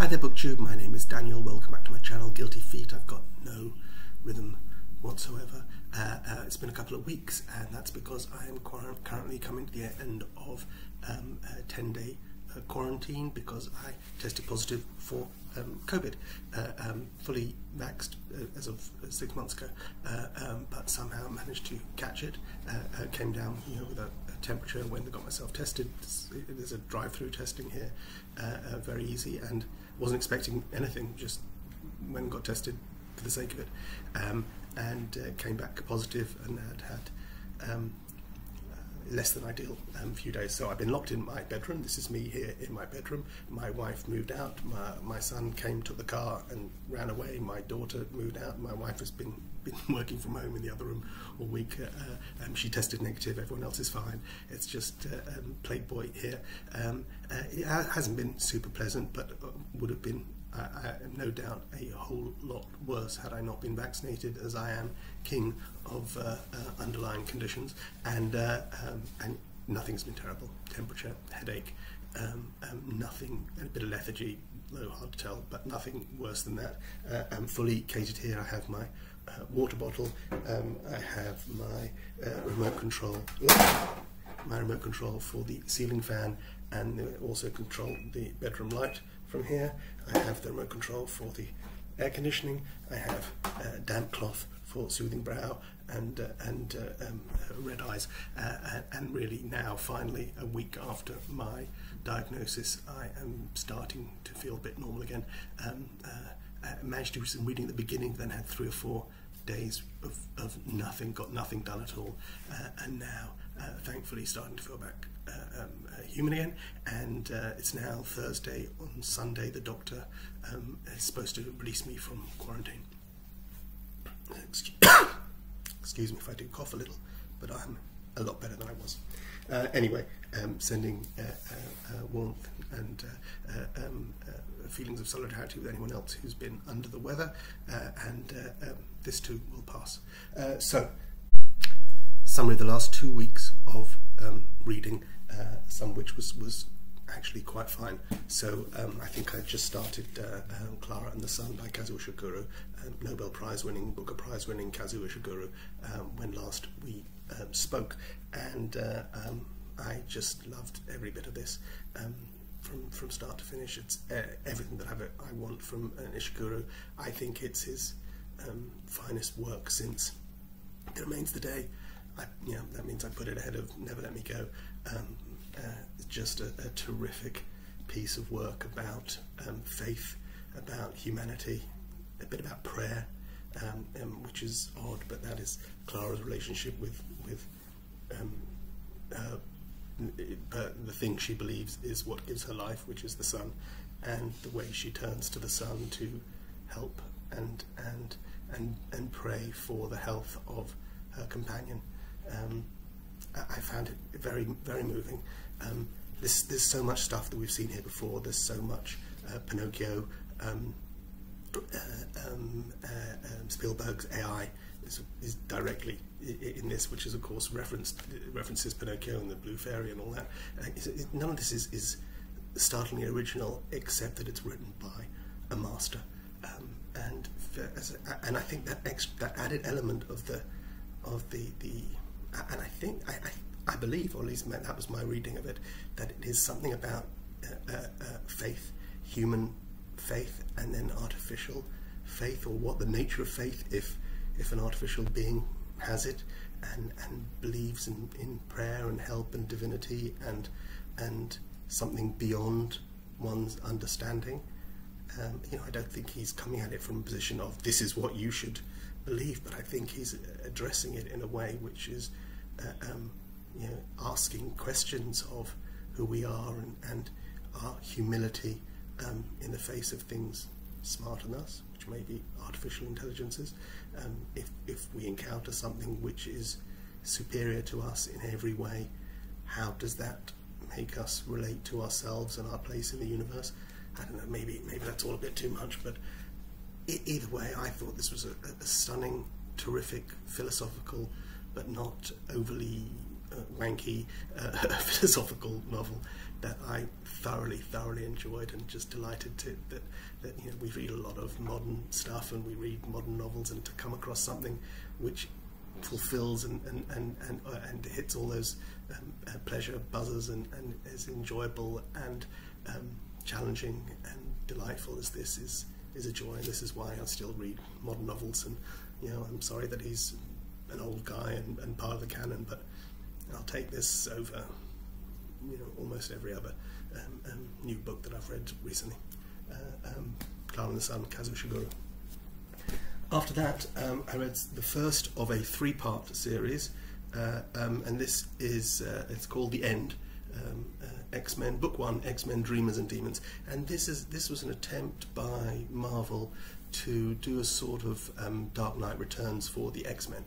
Hi there BookTube, my name is Daniel, welcome back to my channel Guilty Feet. I've got no rhythm whatsoever. It's been a couple of weeks and that's because I am currently coming to the end of a 10-day quarantine because I tested positive for COVID, fully vaxxed as of 6 months ago, but somehow managed to catch it. Came down, with a temperature when I got myself tested. There's a drive-through testing here, very easy, and wasn't expecting anything. Just went and got tested for the sake of it, and came back positive and had less than ideal few days. So I've been locked in my bedroom. This is me here in my bedroom. My wife moved out. My son came, took the car and ran away. My daughter moved out. My wife has been working from home in the other room all week. She tested negative. Everyone else is fine. It's just Plague Boy here. It hasn't been super pleasant, but would have been no doubt a whole lot worse had I not been vaccinated, as I am king of underlying conditions, and nothing's been terrible. Temperature, headache, nothing, a bit of lethargy, though hard to tell, but nothing worse than that. I'm fully catered here. I have my water bottle, I have my remote control for the ceiling fan, and also control the bedroom light from here. I have the remote control for the air conditioning. I have a damp cloth for soothing brow and red eyes, and really now, finally, a week after my diagnosis, I am starting to feel a bit normal again. I managed to do some reading at the beginning, then had 3 or 4 days of nothing, got nothing done at all, and now thankfully starting to feel back human again. And it's now Thursday. On Sunday the doctor is supposed to release me from quarantine. Excuse me if I do cough a little, but I'm a lot better than I was. Anyway, sending warmth and feelings of solidarity with anyone else who's been under the weather, and this too will pass. So, summary of the last 2 weeks of reading, some of which was actually quite fine. So I think I just started Klara and the Sun by Kazuo Ishiguro, Nobel Prize winning, Booker Prize winning Kazuo Ishiguro, when last we spoke, and I just loved every bit of this, from start to finish. It's everything that I want from Ishiguro. I think it's his finest work since It Remains the Day. That means I put it ahead of Never Let Me Go. It's just a terrific piece of work about faith, about humanity, a bit about prayer, which is odd, but that is Klara's relationship with the thing she believes is what gives her life, which is the sun, and the way she turns to the sun to help and pray for the health of her companion. I found it very, very moving. There's so much stuff that we've seen here before. There's so much Pinocchio, Spielberg's AI is directly in this, which is of course references Pinocchio and the Blue Fairy and all that. None of this is startlingly original, except that it's written by a master, and I think that added element of the and I believe, or at least that was my reading of it, that it is something about faith, human faith, and then artificial faith, or what the nature of faith if an artificial being has it and believes in prayer and help and divinity and something beyond one's understanding. I don't think he's coming at it from a position of this is what you should believe, but I think he's addressing it in a way which is asking questions of who we are and our humility in the face of things smarter than us, which may be artificial intelligences. If we encounter something which is superior to us in every way, how does that make us relate to ourselves and our place in the universe? I don't know, maybe that's all a bit too much, but either way, I thought this was a stunning, terrific, philosophical, but not overly wanky philosophical novel, that I thoroughly enjoyed, and just delighted that you know, we read a lot of modern stuff and we read modern novels, and to come across something which fulfills and hits all those pleasure buzzers and is enjoyable and challenging and delightful as this is a joy. This is why I still read modern novels, and you know, I'm sorry that he's an old guy and part of the canon, but I'll take this over, you know, almost every other new book that I've read recently. Klara and the Sun, Kazuo Ishiguro. After that, I read the first of a 3-part series, and this is it's called The End. X-Men, Book 1, X-Men Dreamers and Demons, and this was an attempt by Marvel to do a sort of Dark Knight Returns for the X-Men.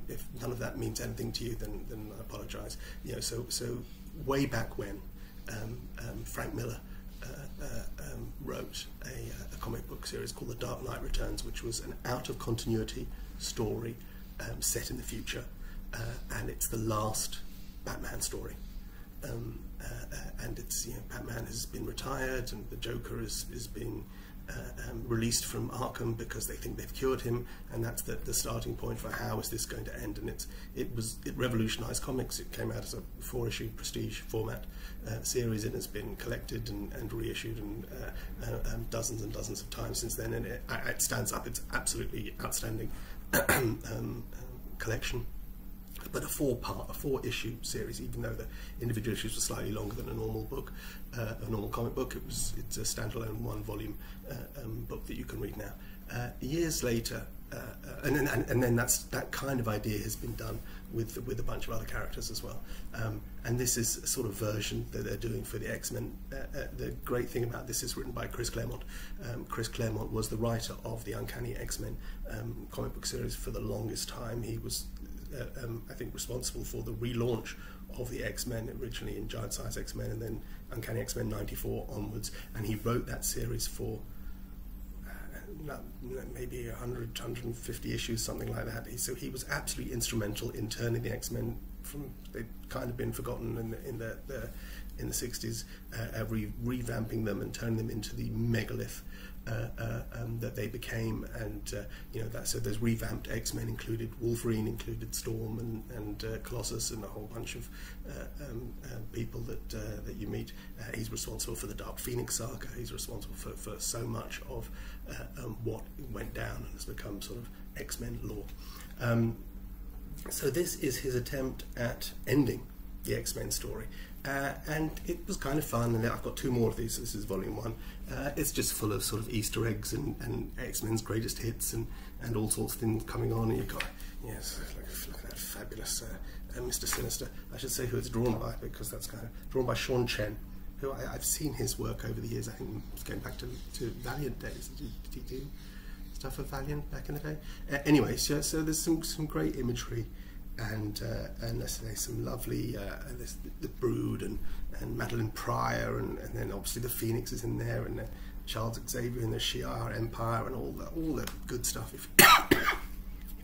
If none of that means anything to you, then I apologise. You know, so way back when Frank Miller wrote a comic book series called The Dark Knight Returns, which was an out-of-continuity story set in the future, and it's the last Batman story. And it's, you know, Batman has been retired, and the Joker is being released from Arkham because they think they've cured him, and that's the starting point for how is this going to end. And it revolutionised comics. It came out as a 4-issue prestige format series, and has been collected and reissued and dozens and dozens of times since then, and it stands up. It's absolutely outstanding collection. But a 4-issue series, even though the individual issues were slightly longer than a normal book, a normal comic book. It's a standalone 1-volume book that you can read now. Years later, and then that kind of idea has been done with a bunch of other characters as well. And this is a sort of version that they're doing for the X-Men. The great thing about this is written by Chris Claremont. Chris Claremont was the writer of the Uncanny X-Men comic book series for the longest time. He was I think responsible for the relaunch of the X-Men, originally in Giant Size X-Men and then Uncanny X-Men 94 onwards, and he wrote that series for maybe 100, 150 issues, something like that. So he was absolutely instrumental in turning the X-Men from, they'd kind of been forgotten in the 60s, revamping them and turning them into the megalith that they became. And you know, so those revamped X-Men included Wolverine, included Storm and Colossus, and a whole bunch of people that you meet. He's responsible for the Dark Phoenix saga. He's responsible for so much of what went down and has become sort of X-Men lore. So this is his attempt at ending the X-Men story, and it was kind of fun. And I've got 2 more of these. This is volume 1. It's just full of sort of Easter eggs and X-Men's greatest hits and all sorts of things coming on. And you've got, yes, look at that fabulous Mr. Sinister. I should say who it's drawn by, because that's kind of drawn by Sean Chen, who I've seen his work over the years. I think it's going back to Valiant days. Did he do stuff for Valiant back in the day? Anyway, so there's some great imagery, and there's some lovely the Brood and Madeline Pryor, and then obviously the Phoenix is in there, and Charles Xavier and the Shi'ar Empire, and all the good stuff. If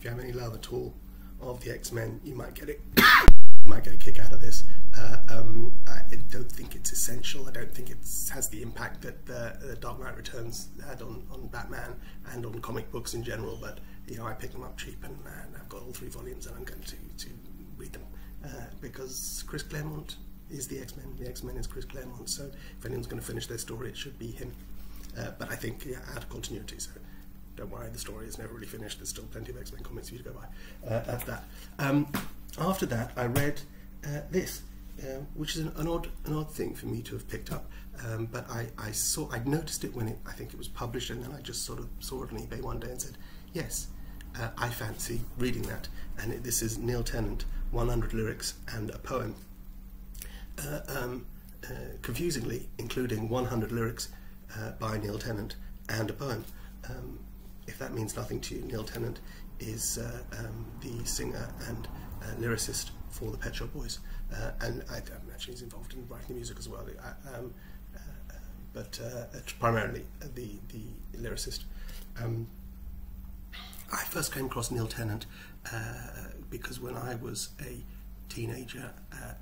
you have any love at all of the X-Men, you might get a kick out of this. I don't think it's essential. I don't think it has the impact that the Dark Knight Returns had on Batman and on comic books in general. But you know, I picked them up cheap, and I've got all 3 volumes, and I'm going to read them because Chris Claremont is the X-Men. The X-Men is Chris Claremont. So if anyone's going to finish their story, it should be him. But I think out of continuity. So don't worry, the story is never really finished. There's still plenty of X-Men comics for you to go by. That's that. After that, I read this, which is an odd thing for me to have picked up. But I'd noticed it when I think it was published, and then I just sort of saw it on eBay one day and said, yes, I fancy reading that. And this is Neil Tennant, 100 Lyrics and a Poem. Confusingly, including 100 lyrics by Neil Tennant and a poem. If that means nothing to you, Neil Tennant is the singer and lyricist for the Pet Shop Boys, and actually he's involved in writing the music as well, but primarily the lyricist. I first came across Neil Tennant because when I was a teenager,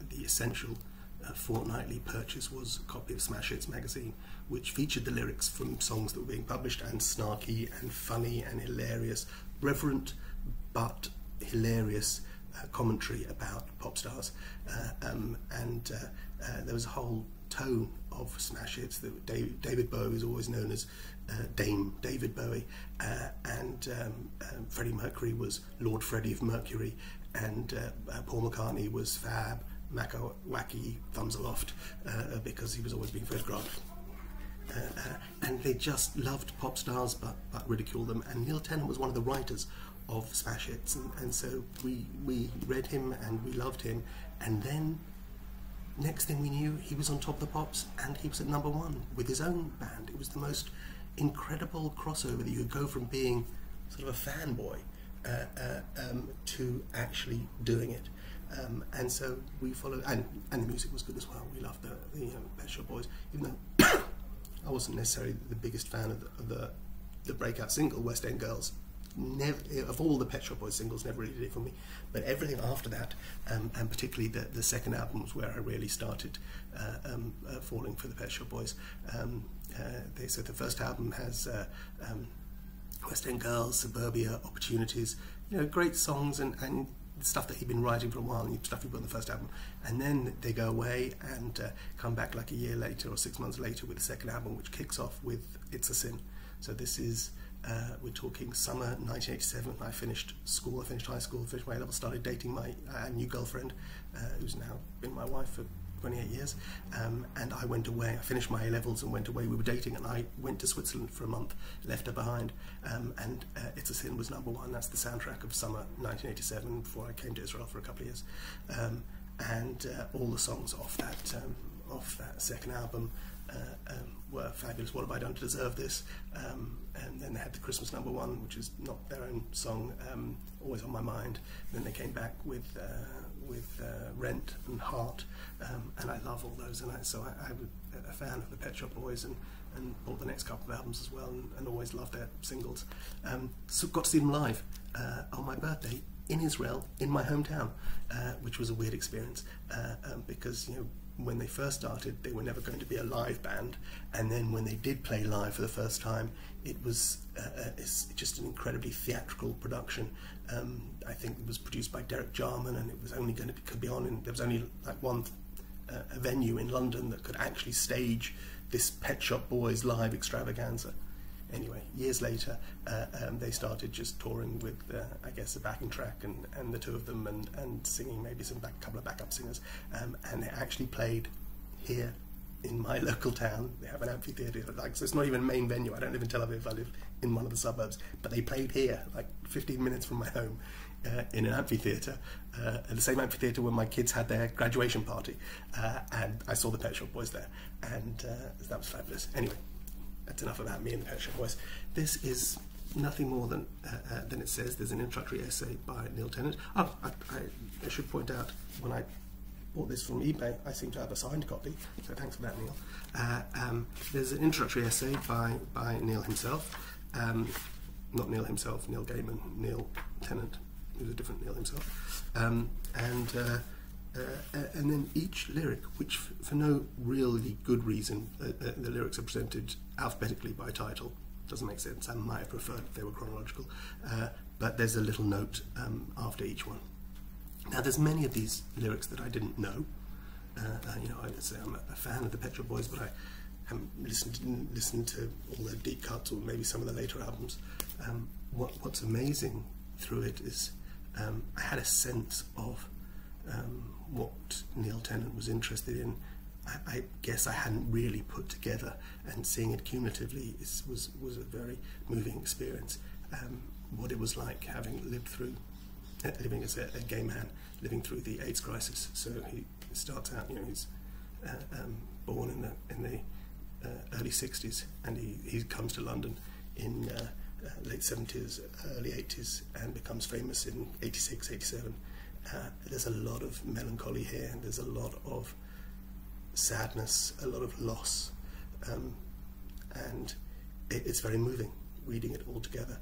the Essential fortnightly purchase was a copy of Smash Hits magazine, which featured the lyrics from songs that were being published, and snarky and funny and hilarious, reverent but hilarious commentary about pop stars, and there was a whole tone of smash hits. David Bowie was always known as Dame David Bowie, and Freddie Mercury was Lord Freddie of Mercury, and Paul McCartney was Fab Macca Wacky Thumbs Aloft, because he was always being photographed. And they just loved pop stars but ridiculed them, and Neil Tennant was one of the writers of smash hits, and so we read him and we loved him, and then next thing we knew, he was on Top of the Pops and he was at #1 with his own band. It was the most incredible crossover, that you could go from being sort of a fanboy to actually doing it. And so we followed, and the music was good as well. We loved the Pet Shop Boys, even though I wasn't necessarily the biggest fan of the breakout single, West End Girls. Never, of all the Pet Shop Boys singles, never really did it for me. But everything after that, and particularly the second album, was where I really started falling for the Pet Shop Boys. So the first album has West End Girls, Suburbia, Opportunities, great songs and stuff that he'd been writing for a while, and stuff he put on the first album. And then they go away and come back like a year later or 6 months later with the second album, which kicks off with It's a Sin. So this is, we're talking summer 1987. I finished school, I finished high school, finished my A-level, started dating my new girlfriend, who's now been my wife for 28 years, and I went away. I finished my A-levels and went away. We were dating, and I went to Switzerland for a month, left her behind, and It's a Sin was #1. That's the soundtrack of summer 1987, before I came to Israel for a couple of years, and all the songs off that second album were fabulous. What Have I Done to Deserve This? And then they had the Christmas #1, which is not their own song, Always on My Mind. And then they came back with Rent and Heart, and I love all those. And so I'm a fan of the Pet Shop Boys, and bought the next couple of albums as well, and always loved their singles. So got to see them live on my birthday in Israel, in my hometown, which was a weird experience, because when they first started, they were never going to be a live band, and then when they did play live for the first time, it was it's just an incredibly theatrical production. I think it was produced by Derek Jarman, and it was only going to be on, and there was only like one a venue in London that could actually stage this Pet Shop Boys live extravaganza. Anyway, years later, they started just touring with, I guess, a backing track and the two of them, and singing maybe couple of backup singers, and they actually played here in my local town. They have an amphitheatre, so it's not even a main venue. I don't live in Tel Aviv, I live in one of the suburbs, but they played here, like 15 minutes from my home, in an amphitheatre, the same amphitheatre where my kids had their graduation party, and I saw the Pet Shop Boys there, and that was fabulous. Anyway, that's enough about me and the Pet Shop Boys. This is nothing more than it says. There's an introductory essay by Neil Tennant. Oh, I should point out, when I bought this from eBay, I seem to have a signed copy, so thanks for that, Neil. There's an introductory essay by Neil himself. Not Neil himself, Neil Gaiman, Neil Tennant, who's a different Neil himself. And then each lyric, which for no really good reason, the lyrics are presented alphabetically by title. Doesn't make sense. I might have preferred if they were chronological, but there's a little note after each one. Now, there's many of these lyrics that I didn't know. I'd say I'm a fan of the Pet Shop Boys, but I haven't listened to all their deep cuts or maybe some of the later albums. What's amazing through it is I had a sense of what Neil Tennant was interested in. I guess I hadn't really put together, and seeing it cumulatively was a very moving experience. What it was like having living as a gay man, living through the AIDS crisis. So he starts out, he's born in the early 60s, and he comes to London in late 70s, early 80s, and becomes famous in 86, 87. There's a lot of melancholy here, and there's a lot of sadness, a lot of loss, and it's very moving. reading it all together.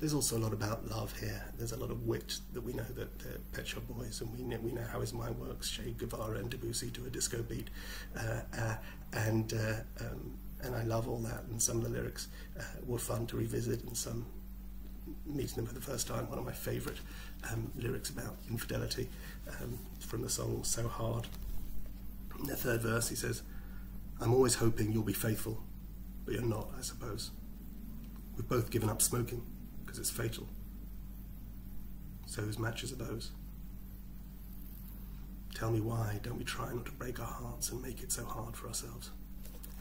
There's also a lot about love here. There's a lot of wit that we know that they're Pet Shop Boys, and we know how his mind works, Che Guevara and Debussy to a disco beat, and I love all that. And some of the lyrics were fun to revisit, and some meeting them for the first time. One of my favourite lyrics about infidelity from the song So Hard. In the third verse he says, "I'm always hoping you'll be faithful, but you're not, I suppose. We've both given up smoking because it's fatal. So whose matches are those? Tell me why don't we try not to break our hearts and make it so hard for ourselves?"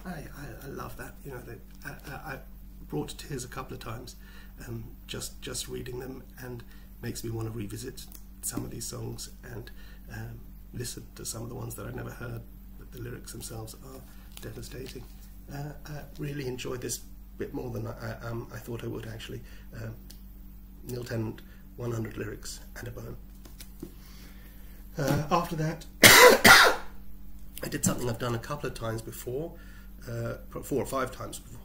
I love that. You know, I brought to tears a couple of times just reading them, and makes me want to revisit some of these songs and listen to some of the ones that I've never heard, but the lyrics themselves are devastating. Really enjoyed this bit more than I thought I would, actually. Neil Tennant, 100 lyrics and a bone. After that, I did something I've done a couple of times before, 4 or 5 times before.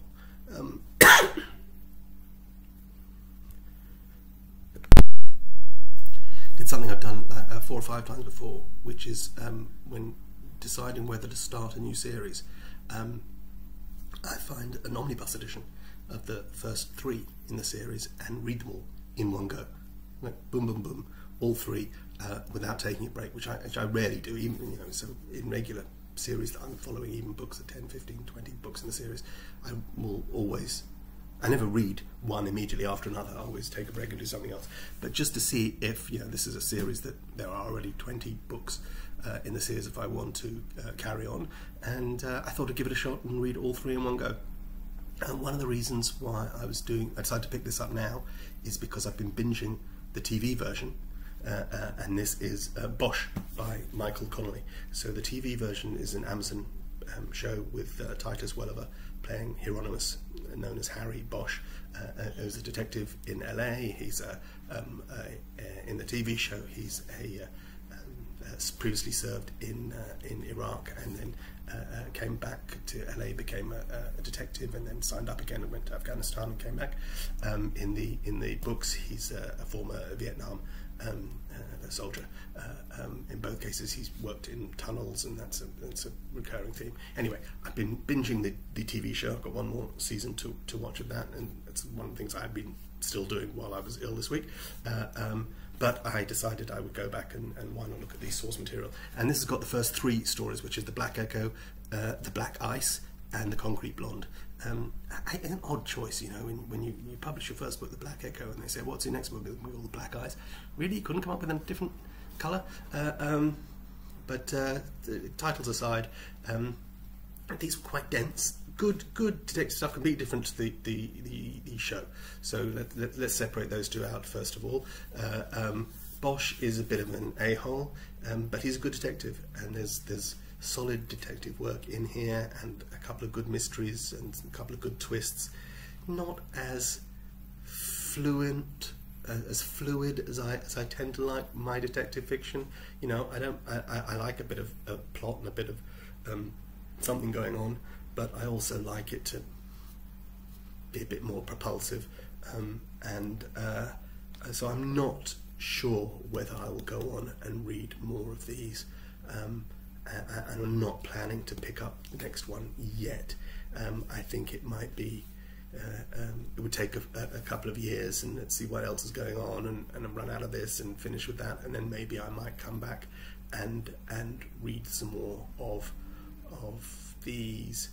Did something I've done 4 or 5 times before, which is when deciding whether to start a new series. I find an omnibus edition of the first 3 in the series and read them all in one go, like boom, boom, boom, all 3 without taking a break, which I rarely do. Even, you know, so in regular series that I'm following, even books of 10, 15, 20 books in the series, I will always. I never read one immediately after another. I always take a break and do something else. But just to see if, you know, this is a series that there are already 20 books in the series if I want to carry on, and I thought I'd give it a shot and read all 3 in one go. And one of the reasons why I decided to pick this up now is because I've been binging the TV version, and this is Bosch by Michael Connolly. So the TV version is an Amazon show with Titus Welliver playing Hieronymus, known as Harry Bosch, who's a detective in LA. He's in the TV show. He's previously served in Iraq, and then came back to LA, became a detective, and then signed up again and went to Afghanistan and came back. In the books, he's a former Vietnam soldier. In both cases, he's worked in tunnels, and that's a recurring theme. Anyway, I've been binging the TV show. I've got one more season to watch of that, and it's one of the things I've been still doing while I was ill this week. But I decided I would go back and why not look at the source material. And this has got the first 3 stories, which is the Black Echo, the Black Ice, and the Concrete Blonde. An odd choice, you know, when you publish your first book, the Black Echo, and they say, what's your next book? With all the black eyes. Really? You couldn't come up with a different colour? But titles aside, these were quite dense. Good detective stuff, completely different to the show. So let's separate those 2 out first of all. Bosch is a bit of an a-hole, but he's a good detective, and there's solid detective work in here, and a couple of good mysteries and a couple of good twists. Not as fluid as I tend to like my detective fiction. You know, I like a bit of a plot and a bit of something going on, but I also like it to be a bit more propulsive, so I'm not sure whether I will go on and read more of these, and I'm not planning to pick up the next one yet. I think it might be it would take a couple of years, and let's see what else is going on, and run out of this and finish with that, and then maybe I might come back and read some more of these.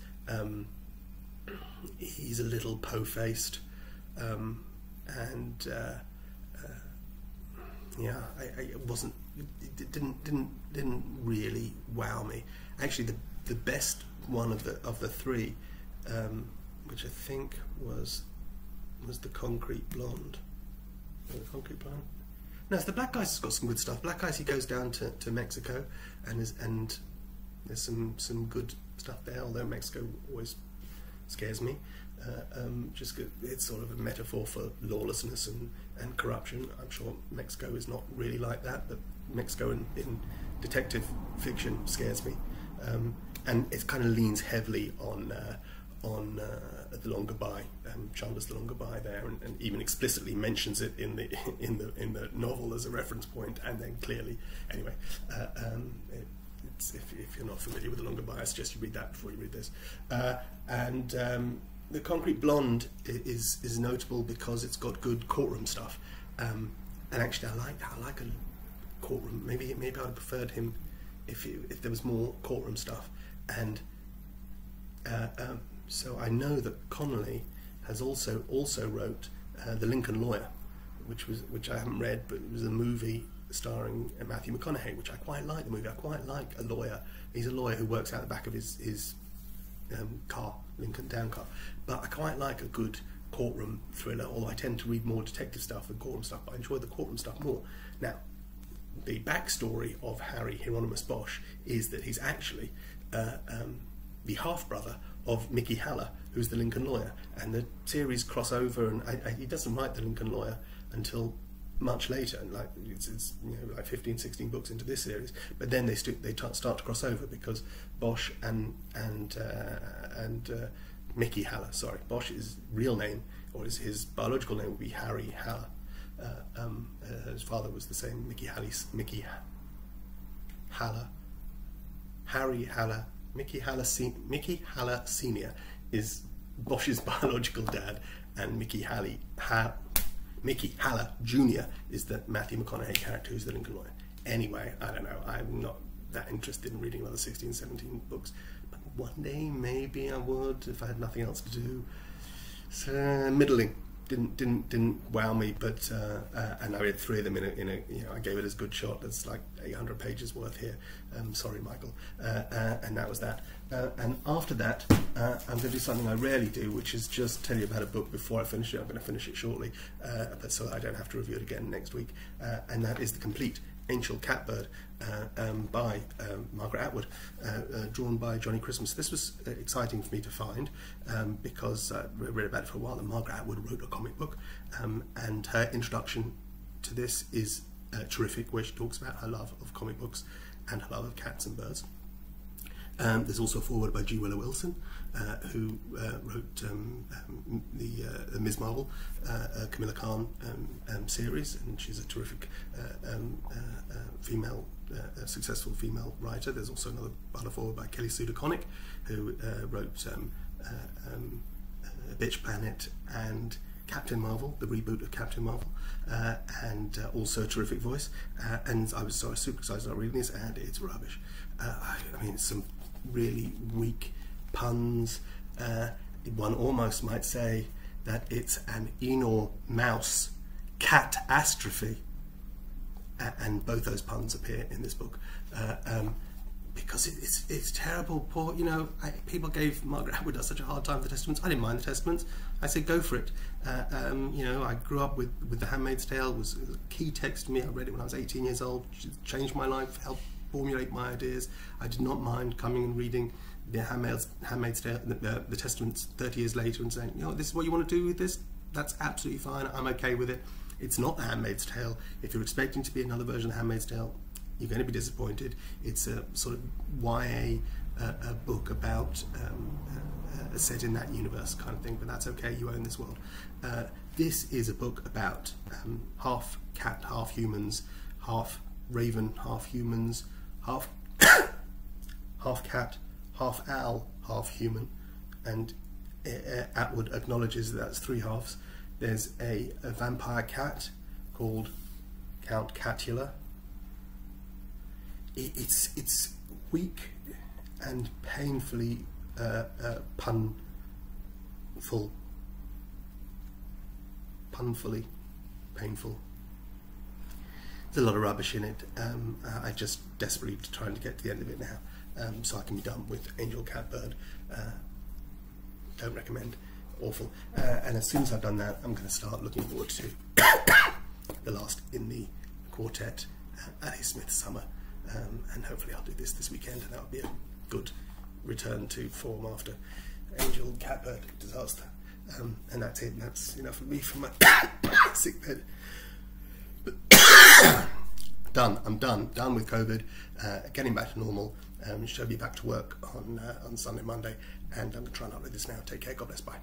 He's a little po-faced, and yeah, it didn't really wow me. Actually, the best one of the 3, which I think was the Concrete Blonde. The Concrete Blonde? No, it's the Black Ice. Has got some good stuff. Black Ice, he goes down to Mexico, and there's some good stuff there. Although Mexico always scares me. Just it's sort of a metaphor for lawlessness and corruption. I'm sure Mexico is not really like that, but Mexico in detective fiction scares me, and it kind of leans heavily on on the longer by, Chandler's The Longer By there, and even explicitly mentions it in the novel as a reference point, and then clearly, anyway, if you're not familiar with The Longer By, I suggest you read that before you read this. The Concrete Blonde is notable because it's got good courtroom stuff, and actually I like a courtroom. Maybe I would have preferred him if there was more courtroom stuff. And so I know that Connolly has also wrote The Lincoln Lawyer, which I haven't read, but it was a movie starring Matthew McConaughey, which I quite like. The movie, I quite like a lawyer. He's a lawyer who works out the back of his car, Lincoln Town car. But I quite like a good courtroom thriller, although I tend to read more detective stuff than courtroom stuff, but I enjoy the courtroom stuff more. Now, the backstory of Harry Hieronymus Bosch is that he's actually the half-brother of Mickey Haller, who's the Lincoln Lawyer, and the series cross over, and he doesn't write the Lincoln Lawyer until much later, and like it's like 15, 16 books into this series, but then they start to cross over because Bosch and Mickey Haller, sorry, Bosch's real name, or his biological name, would be Harry Haller. His father was the same, Mickey Haller. Mickey Haller Senior is Bosch's biological dad, and Mickey Haller Jr. is the Matthew McConaughey character who's the Lincoln Lawyer. Anyway, I don't know, I'm not that interested in reading another 16, 17 books, but one day maybe I would if I had nothing else to do. So middling. Didn't wow me, but and I read 3 of them in a I gave it as good shot. That's like 800 pages worth here. Sorry, Michael. And that was that. And after that, I'm going to do something I rarely do, which is just tell you about a book before I finish it. I'm going to finish it shortly, but so I don't have to review it again next week. And that is The Complete Ancient Catbird by Margaret Atwood, drawn by Johnny Christmas. This was exciting for me to find because I read about it for a while, and Margaret Atwood wrote a comic book, and her introduction to this is terrific, where she talks about her love of comic books and her love of cats and birds. There's also a foreword by G. Willow Wilson, who wrote the Ms. Marvel, Camilla Khan series, and she's a terrific successful female writer. There's also another foreword by Kelly Sue DeConnick, who wrote Bitch Planet and Captain Marvel, the reboot of Captain Marvel, and also a terrific voice. And I was super excited about reading this, and it's rubbish. I mean, some really weak puns. One almost might say that it's an Enor Mouse catastrophe, and both those puns appear in this book, because it's terrible. Poor, people gave Margaret Atwood such a hard time with the Testaments. I didn't mind the Testaments. I said go for it. I grew up with The Handmaid's Tale. It was a key text to me. I read it when I was 18 years old. It changed my life, helped formulate my ideas. I did not mind coming and reading the Handmaid's Tale, the Testaments 30 years later, and saying, this is what you want to do with this. That's absolutely fine. I'm okay with it. It's not The Handmaid's Tale. If you're expecting to be another version of The Handmaid's Tale, you're going to be disappointed. It's a sort of YA book about set in that universe kind of thing, but that's okay. You own this world. This is a book about half cat, half humans, half raven, half humans, half half cat, half owl, half human, and Atwood acknowledges that that's 3 halves. There's a vampire cat called Count Catula. It's weak and painfully punfully painful. There's a lot of rubbish in it. I just desperately trying to get to the end of it now, so I can be done with Angel Catbird. Don't recommend. Awful. And as soon as I've done that, I'm going to start looking forward to the last in the quartet, Ali Smith Summer, and hopefully I'll do this weekend, and that'll be a good return to form after Angel Catbird disaster. And that's it. That's enough of me from my sick bed. Done. I'm done with COVID. Getting back to normal. Should be back to work on Sunday, Monday, and I'm going to try and upload this now. Take care. God bless. Bye.